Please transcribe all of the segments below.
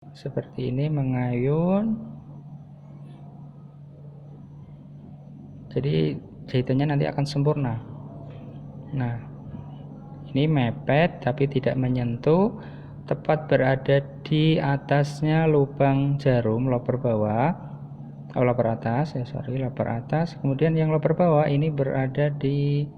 seperti ini, mengayun. Jadi jahitannya nanti akan sempurna. Nah, ini mepet tapi tidak menyentuh, tepat berada di atasnya lubang jarum loper bawah, loper atas loper atas. Kemudian yang loper bawah ini berada di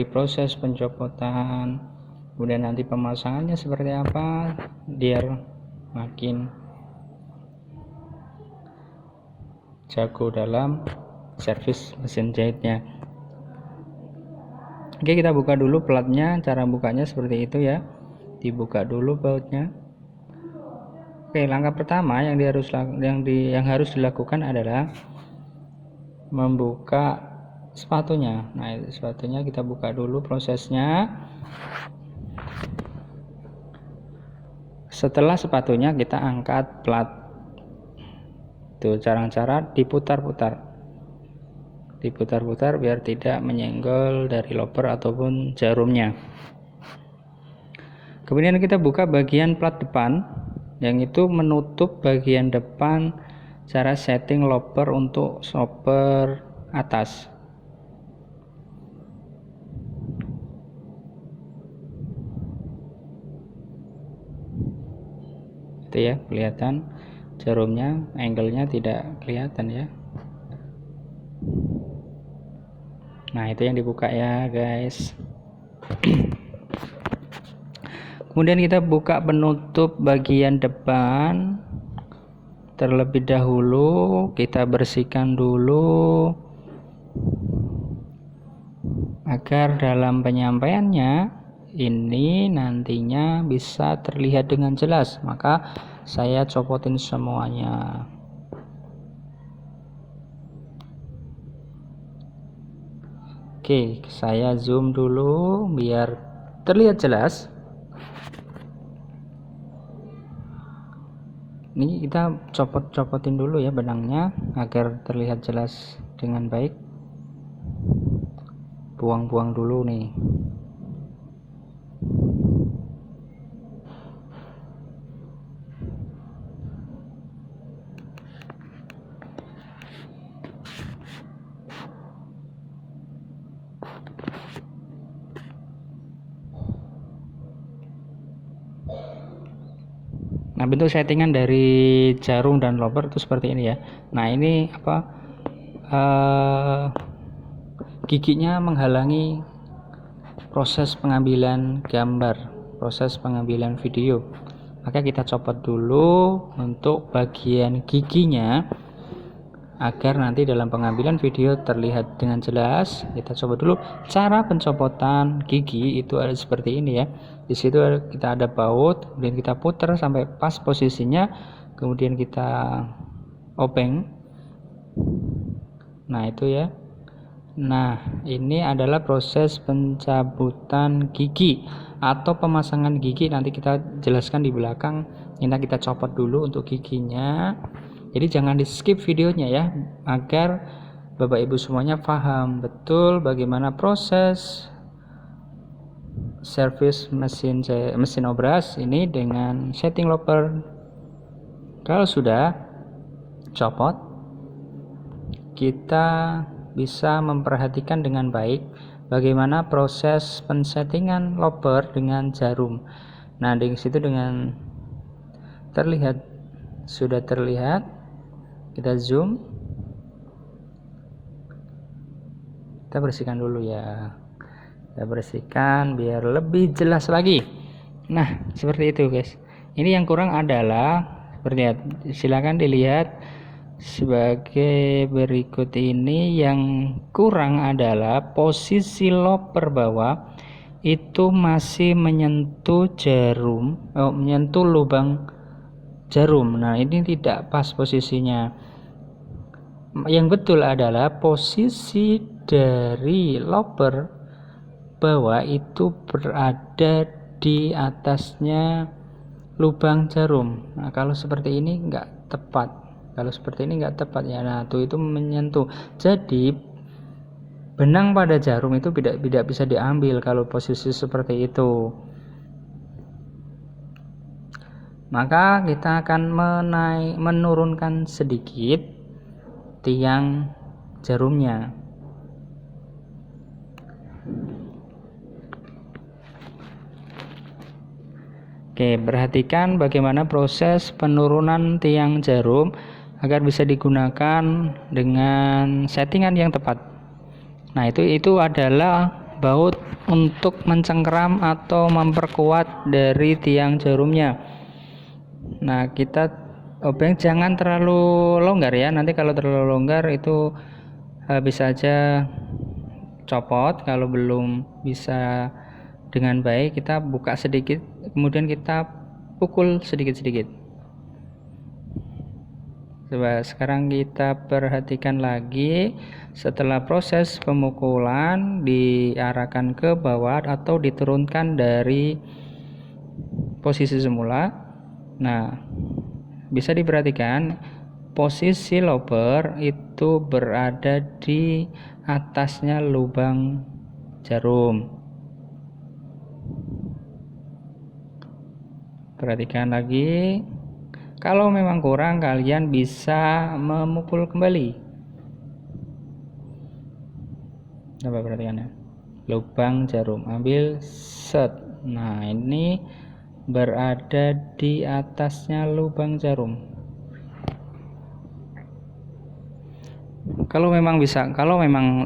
proses pencopotan. Kemudian nanti pemasangannya seperti apa biar makin jago dalam servis mesin jahitnya. Oke, kita buka dulu platnya. Cara bukanya seperti itu ya, dibuka dulu bautnya. Oke, langkah pertama yang harus dilakukan adalah membuka sepatunya. Nah, sepatunya kita buka dulu prosesnya. Setelah sepatunya kita angkat plat. Tuh, cara diputar-putar biar tidak menyenggol dari loper ataupun jarumnya. Kemudian kita buka bagian plat depan, yang itu menutup bagian depan. Cara setting loper untuk stopper atas. Itu ya, kelihatan jarumnya, angle-nya tidak kelihatan ya. Nah, itu yang dibuka ya guys. Kemudian kita buka penutup bagian depan terlebih dahulu. Kita bersihkan dulu agar dalam penyampaiannya ini nantinya bisa terlihat dengan jelas. Maka saya copotin semuanya. Oke, saya zoom dulu biar terlihat jelas. Ini kita copot-copotin dulu ya benangnya agar terlihat jelas dengan baik. Buang-buang dulu nih. Nah, bentuk settingan dari jarum dan loper itu seperti ini ya. Nah, ini giginya menghalangi proses pengambilan gambar, proses pengambilan video. Maka kita copot dulu untuk bagian giginya agar nanti dalam pengambilan video terlihat dengan jelas. Kita coba dulu cara pencopotan gigi itu ada seperti ini ya. Di situ kita ada baut, kemudian kita putar sampai pas posisinya, kemudian kita obeng. Nah, itu ya. Nah, ini adalah proses pencabutan gigi atau pemasangan gigi. Nanti kita jelaskan di belakang. Ini kita copot dulu untuk giginya. Jadi jangan di skip videonya ya, agar Bapak Ibu semuanya paham betul bagaimana proses servis mesin obras ini dengan setting loper. Kalau sudah copot, kita bisa memperhatikan dengan baik bagaimana proses pensettingan loper dengan jarum. Nah, di situ dengan sudah terlihat. Kita zoom, kita bersihkan dulu ya, kita bersihkan biar lebih jelas lagi. Nah, seperti itu guys. Ini yang kurang adalah seperti silakan dilihat sebagai berikut. Ini yang kurang adalah posisi loper bawah itu masih menyentuh menyentuh lubang jarum. Nah, ini tidak pas posisinya. Yang betul adalah posisi dari loper bawah itu berada di atasnya lubang jarum. Nah, kalau seperti ini enggak tepat. Ya. Nah, itu menyentuh. Jadi benang pada jarum itu tidak bisa diambil kalau posisi seperti itu. maka kita akan menurunkan sedikit tiang jarumnya. Oke, perhatikan bagaimana proses penurunan tiang jarum agar bisa digunakan dengan settingan yang tepat. Nah, itu adalah baut untuk mencengkeram atau memperkuat dari tiang jarumnya. Nah, kita obeng jangan terlalu longgar ya. Nanti kalau terlalu longgar itu bisa aja copot. Kalau belum bisa dengan baik, kita buka sedikit, kemudian kita pukul sedikit-sedikit. Coba sekarang kita perhatikan lagi, setelah proses pemukulan diarahkan ke bawah atau diturunkan dari posisi semula. Nah, bisa diperhatikan posisi lubber itu berada di atasnya lubang jarum. Perhatikan lagi. Kalau memang kurang, kalian bisa memukul kembali. Coba perhatikan ya. Lubang jarum, ambil set. Nah, ini berada di atasnya lubang jarum. Kalau memang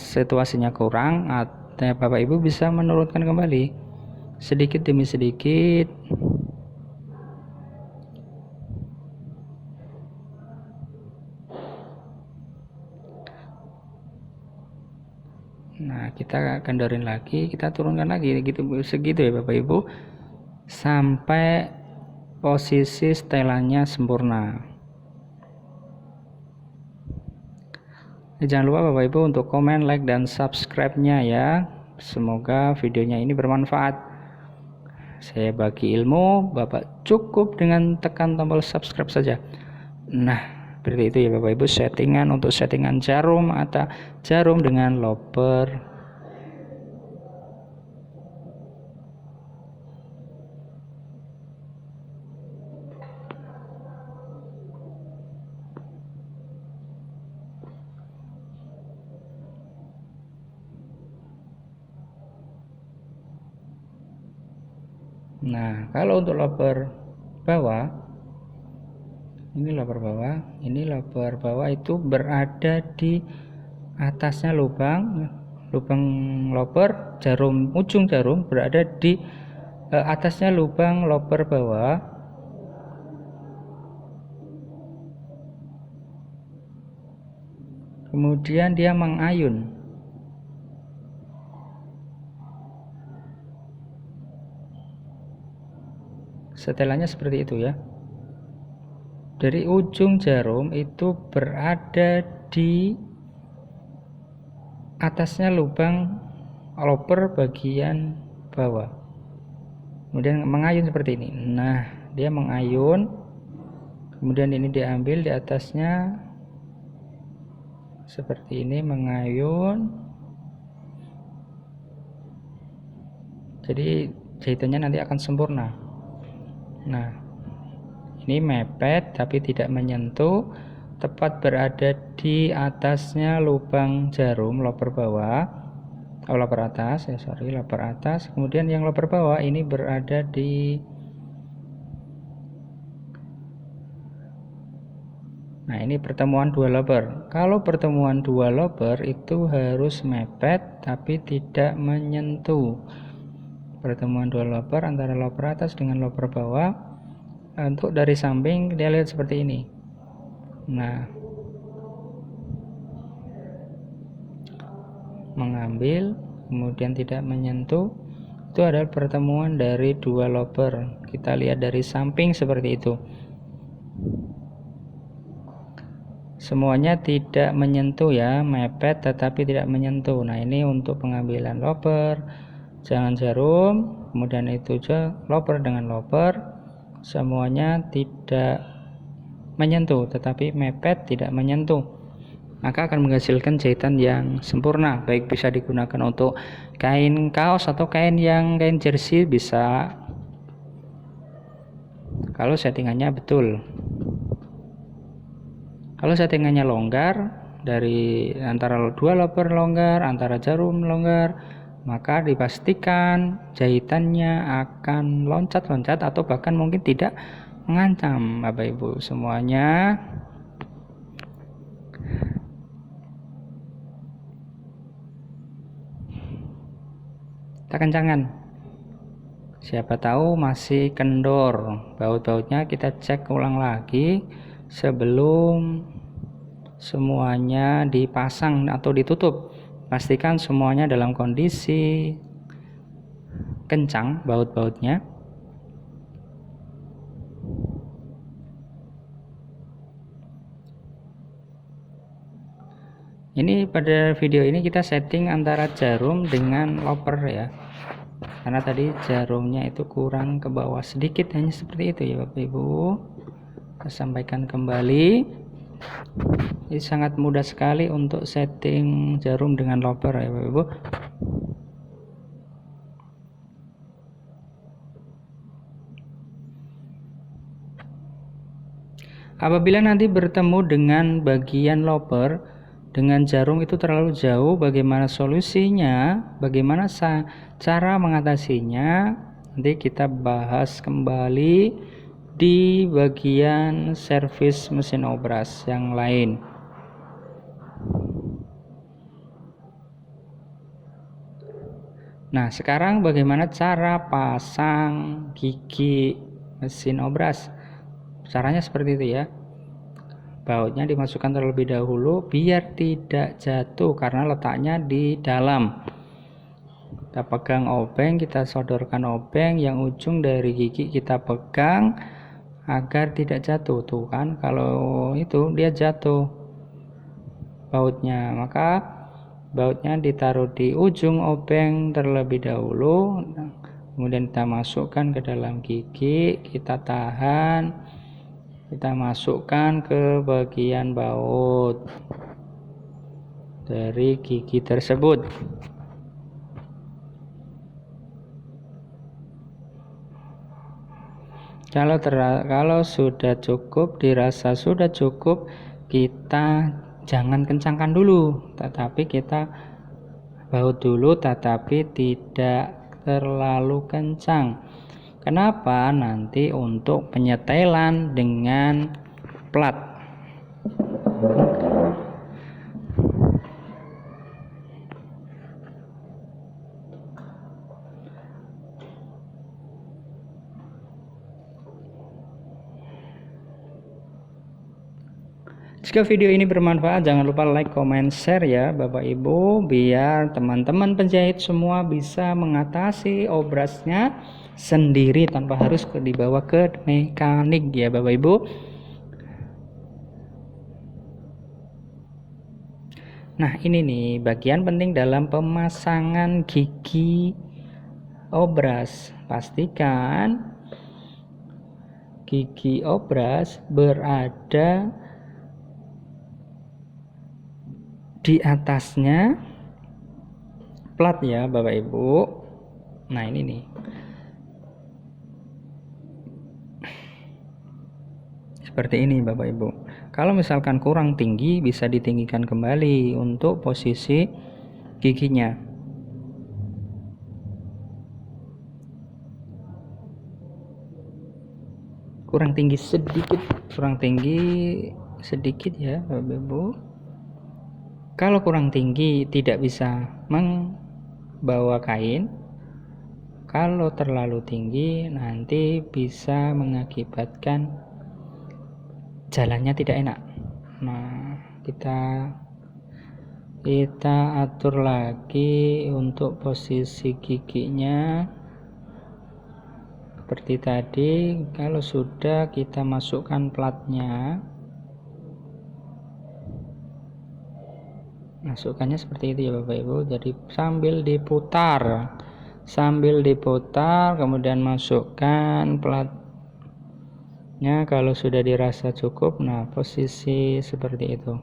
situasinya kurang, Bapak Ibu bisa menurunkan kembali sedikit demi sedikit. Nah, kita kendorin lagi, kita turunkan lagi segitu ya Bapak Ibu, sampai posisi setelannya sempurna. Jangan lupa Bapak Ibu untuk komen, like, dan subscribe-nya ya. Semoga videonya ini bermanfaat. Saya bagi ilmu, Bapak cukup dengan tekan tombol subscribe saja. Nah, seperti itu ya Bapak Ibu, untuk settingan jarum atau jarum dengan lubber. Nah, kalau untuk lubber bawah, ini lubber bawah itu berada di atasnya lubang lubber jarum, ujung jarum berada di atasnya lubang lubber bawah. Kemudian dia mengayun. Setelannya seperti itu ya. Dari ujung jarum itu berada di atasnya lubang lubber bagian bawah. Kemudian mengayun seperti ini. Nah, dia mengayun. Kemudian ini diambil di atasnya seperti ini, mengayun. Jadi jahitannya nanti akan sempurna. Nah, ini mepet tapi tidak menyentuh, tepat berada di atasnya lubang jarum lubber bawah, lubber atas ya, lubber atas. Kemudian yang lubber bawah ini berada di, nah ini pertemuan dua lubber. Kalau pertemuan dua lubber itu harus mepet tapi tidak menyentuh. Pertemuan dua lubber antara lubber atas dengan lubber bawah. Untuk dari samping dia lihat seperti ini. Nah, mengambil kemudian tidak menyentuh, itu adalah pertemuan dari dua lubber. Kita lihat dari samping seperti itu. Semuanya tidak menyentuh ya, mepet tetapi tidak menyentuh. Nah, ini untuk pengambilan lubber, jangan jarum, kemudian itu juga lubber dengan lubber, semuanya tidak menyentuh tetapi mepet tidak menyentuh, maka akan menghasilkan jahitan yang sempurna. Baik bisa digunakan untuk kain kaos atau kain jersey bisa. kalau settingannya betul. Kalau settingannya longgar, dari antara dua loper longgar, antara jarum longgar, maka dipastikan jahitannya akan loncat-loncat atau bahkan mungkin tidak mengancam Bapak Ibu semuanya. Kita kencangkan, siapa tahu masih kendor baut-bautnya. Kita cek ulang lagi sebelum semuanya dipasang atau ditutup. Pastikan semuanya dalam kondisi kencang baut-bautnya. Ini pada video ini kita setting antara jarum dengan loper ya, karena tadi jarumnya itu kurang ke bawah sedikit, hanya seperti itu ya Bapak Ibu. Saya sampaikan kembali, ini sangat mudah sekali untuk setting jarum dengan loper ya Bapak Ibu. Apabila nanti bertemu dengan bagian loper dengan jarum itu terlalu jauh, bagaimana solusinya, bagaimana cara mengatasinya, nanti kita bahas kembali di bagian servis mesin obras yang lain. Nah, sekarang bagaimana cara pasang gigi mesin obras? Caranya seperti itu ya. Bautnya dimasukkan terlebih dahulu biar tidak jatuh karena letaknya di dalam. Kita pegang obeng, kita sodorkan obeng, yang ujung dari gigi kita pegang agar tidak jatuh. Tuh kan, kalau itu dia jatuh bautnya, maka bautnya ditaruh di ujung obeng terlebih dahulu, kemudian kita masukkan ke dalam gigi, kita tahan, kita masukkan ke bagian baut dari gigi tersebut. Kalau sudah cukup, dirasa sudah cukup, kita jangan kencangkan dulu, tetapi kita baut dulu, tetapi tidak terlalu kencang. Kenapa? Nanti untuk penyetelan dengan plat. Jika video ini bermanfaat, jangan lupa like, comment, share ya Bapak Ibu, biar teman-teman penjahit semua bisa mengatasi obrasnya sendiri tanpa harus dibawa ke mekanik ya Bapak Ibu. Nah, ini nih bagian penting dalam pemasangan gigi obras. Pastikan gigi obras berada di atasnya plat ya Bapak Ibu. Nah, ini nih. Seperti ini Bapak Ibu. Kalau misalkan kurang tinggi, bisa ditinggikan kembali untuk posisi giginya. Kurang tinggi sedikit ya Bapak Ibu. Kalau kurang tinggi tidak bisa membawa kain. Kalau terlalu tinggi nanti bisa mengakibatkan jalannya tidak enak. Nah, kita atur lagi untuk posisi giginya seperti tadi. Kalau sudah, kita masukkan platnya. Masukkannya seperti itu ya Bapak Ibu. Jadi sambil diputar kemudian masukkan platnya. Kalau sudah dirasa cukup, nah posisi seperti itu.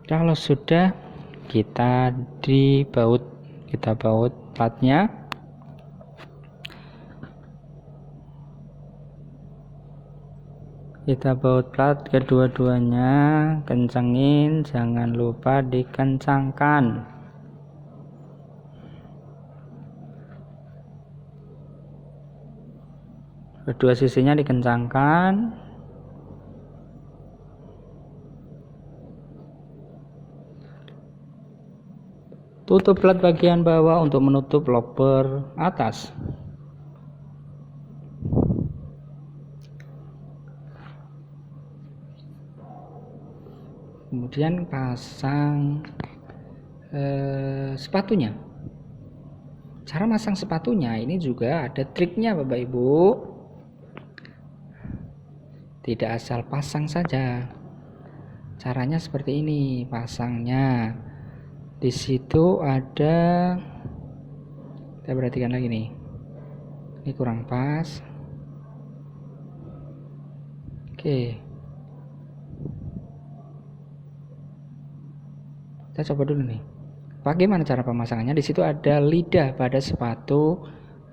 Kalau sudah, kita baut platnya. Kita baut plat kedua-duanya, kencengin, jangan lupa dikencangkan. Kedua sisinya dikencangkan. Tutup plat bagian bawah untuk menutup lubber atas. Kemudian pasang sepatunya. Cara masang sepatunya ini juga ada triknya Bapak Ibu. Tidak asal pasang saja. Caranya seperti ini pasangnya. Di situ ada, kita perhatikan lagi nih. Ini kurang pas. Oke. Kita coba dulu nih. Bagaimana cara pemasangannya? Di situ ada lidah pada sepatu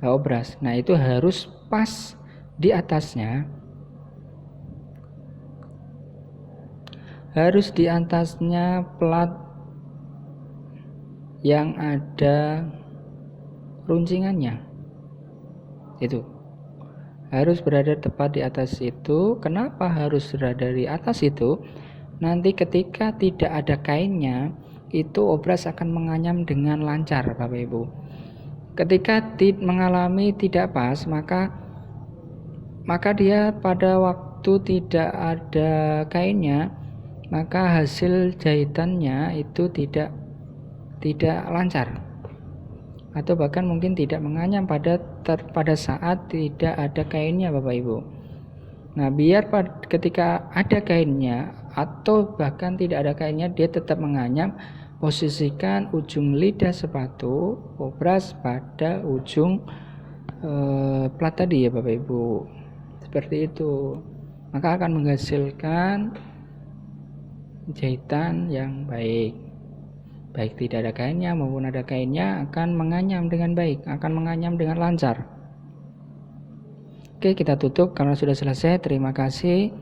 obras. Nah, itu harus pas di atasnya. Harus di atasnya plat yang ada runcingannya. Itu harus berada tepat di atas itu. Kenapa harus berada di atas itu? Nanti ketika tidak ada kainnya, itu obras akan menganyam dengan lancar Bapak Ibu. Ketika mengalami tidak pas, maka dia pada waktu tidak ada kainnya, maka hasil jahitannya itu tidak lancar, atau bahkan mungkin tidak menganyam pada saat tidak ada kainnya Bapak Ibu. Nah, biar ketika ada kainnya atau bahkan tidak ada kainnya dia tetap menganyam, posisikan ujung lidah sepatu obras pada ujung plat tadi ya Bapak Ibu. Seperti itu. Maka akan menghasilkan jahitan yang baik. Baik tidak ada kainnya maupun ada kainnya akan menganyam dengan baik, akan menganyam dengan lancar. Oke, kita tutup karena sudah selesai. Terima kasih.